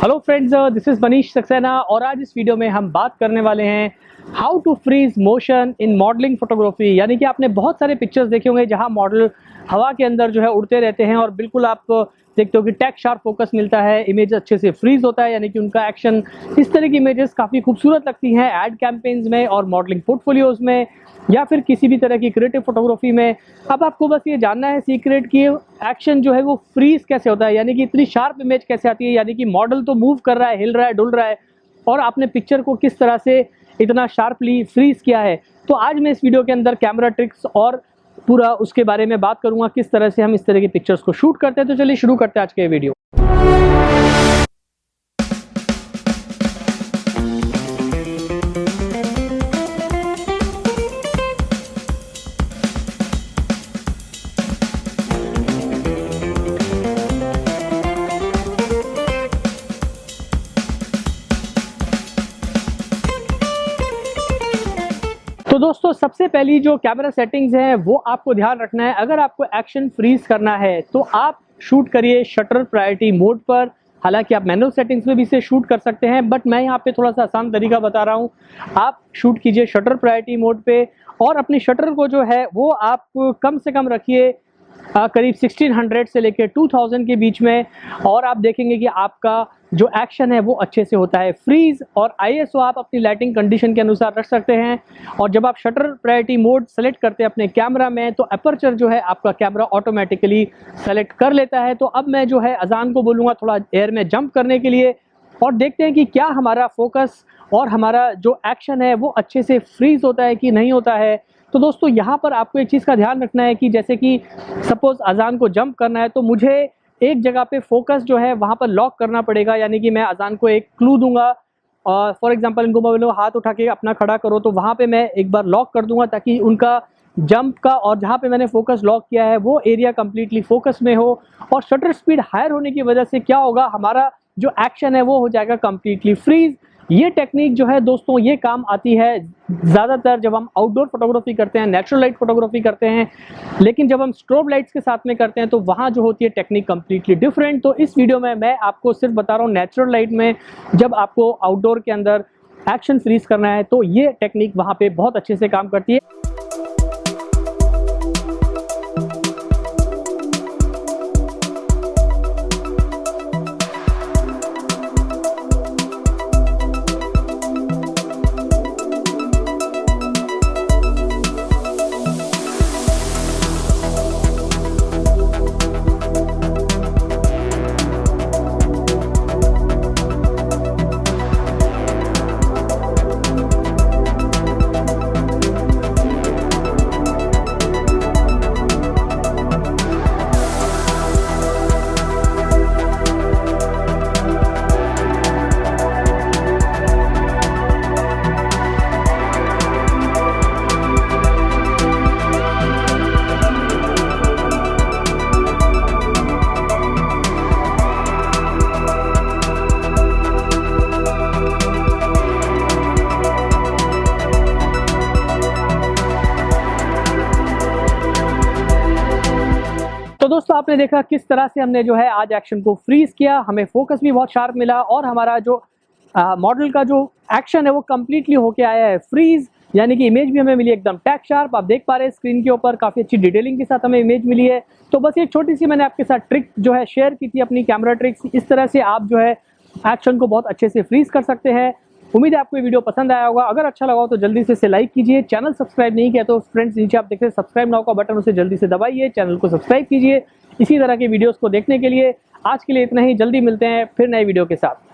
Hello friends, this is Manish Saxena और आज इस वीडियो में हम बात करने वाले हैं how to freeze motion in modelling photography. यानी कि आपने बहुत सारे पिक्चर्स देखे होंगे जहां मॉडल हवा के अंदर जो है उड़ते रहते हैं और बिल्कुल आप देखते हो कि टेक शार्प फोकस मिलता है, इमेज अच्छे से फ्रीज होता है, यानी कि उनका एक्शन, इस तरह की इमेजेस काफ़ी खूबसूरत लगती हैं एड कैंपेन्स में और मॉडलिंग पोर्टफोलियोज में या फिर किसी भी तरह की क्रिएटिव फोटोग्राफी में। अब आपको बस ये जानना है सीक्रेट कि एक्शन जो है वो फ्रीज कैसे होता है, यानी कि इतनी शार्प इमेज कैसे आती है, यानी कि मॉडल तो मूव कर रहा है, हिल रहा है, डुल रहा है और आपने पिक्चर को किस तरह से इतना शार्पली फ्रीज किया है। तो आज मैं इस वीडियो के अंदर कैमरा ट्रिक्स और पूरा उसके बारे में बात करूंगा, किस तरह से हम इस तरह की पिक्चर्स को शूट करते हैं। तो चलिए शुरू करते हैं आज के वीडियो। तो दोस्तों, सबसे पहली जो कैमरा सेटिंग्स हैं वो आपको ध्यान रखना है। अगर आपको एक्शन फ्रीज करना है तो आप शूट करिए शटर प्रायोरिटी मोड पर। हालांकि आप मैनुअल सेटिंग्स में भी इसे शूट कर सकते हैं, बट मैं यहाँ पे थोड़ा सा आसान तरीका बता रहा हूँ। आप शूट कीजिए शटर प्रायोरिटी मोड पे और अपनी शटर को जो है वो आप कम से कम रखिए करीब 1600 से लेकर 2000 के बीच में, और आप देखेंगे कि आपका जो एक्शन है वो अच्छे से होता है फ्रीज। और ISO आप अपनी लाइटिंग कंडीशन के अनुसार रख सकते हैं। और जब आप शटर प्रायोरिटी मोड सेलेक्ट करते हैं अपने कैमरा में तो अपर्चर जो है आपका कैमरा ऑटोमेटिकली सेलेक्ट कर लेता है। तो अब मैं जो है अजान को बोलूँगा थोड़ा एयर में जंप करने के लिए और देखते हैं कि क्या हमारा फोकस और हमारा जो एक्शन है वो अच्छे से फ्रीज होता है कि नहीं होता है। तो दोस्तों, यहाँ पर आपको एक चीज़ का ध्यान रखना है कि जैसे कि सपोज अजान को जंप करना है तो मुझे एक जगह पे फोकस जो है वहाँ पर लॉक करना पड़ेगा। यानी कि मैं अजान को एक क्लू दूंगा और फॉर एग्जांपल इनको मैं बोलूँगा हाथ उठा के अपना खड़ा करो, तो वहाँ पे मैं एक बार लॉक कर दूंगा ताकि उनका जंप का और जहाँ पे मैंने फोकस लॉक किया है वो एरिया कम्प्लीटली फोकस में हो। और शटर स्पीड हायर होने की वजह से क्या होगा, हमारा जो एक्शन है वो हो जाएगा कम्प्लीटली फ्रीज। ये टेक्निक जो है दोस्तों ये काम आती है ज़्यादातर जब हम आउटडोर फोटोग्राफी करते हैं, नेचुरल लाइट फोटोग्राफी करते हैं, लेकिन जब हम स्ट्रोब लाइट्स के साथ में करते हैं तो वहाँ जो होती है टेक्निक कम्प्लीटली डिफरेंट। तो इस वीडियो में मैं आपको सिर्फ बता रहा हूँ नेचुरल लाइट में जब आपको आउटडोर के अंदर एक्शन फ्रीज करना है तो ये टेक्निक वहाँ पे बहुत अच्छे से काम करती है। तो दोस्तों, आपने देखा किस तरह से हमने जो है आज एक्शन को फ्रीज किया, हमें फोकस भी बहुत शार्प मिला और हमारा जो मॉडल का जो एक्शन है वो कम्प्लीटली होके आया है फ्रीज। यानी कि इमेज भी हमें मिली एकदम टैग शार्प। आप देख पा रहे हैं स्क्रीन के ऊपर काफ़ी अच्छी डिटेलिंग के साथ हमें इमेज मिली है। तो बस ये छोटी सी मैंने आपके साथ ट्रिक जो है शेयर की थी, अपनी कैमरा ट्रिक्स। इस तरह से आप जो है एक्शन को बहुत अच्छे से फ्रीज कर सकते हैं। उम्मीद है आपको ये वीडियो पसंद आया होगा। अगर अच्छा लगा हो तो जल्दी से इसे लाइक कीजिए। चैनल सब्सक्राइब नहीं किया तो फ्रेंड्स नीचे आप देख रहे हैं सब्सक्राइब नाउ का बटन, उसे जल्दी से दबाइए, चैनल को सब्सक्राइब कीजिए इसी तरह के वीडियोस को देखने के लिए। आज के लिए इतना ही, जल्दी मिलते हैं फिर नए वीडियो के साथ।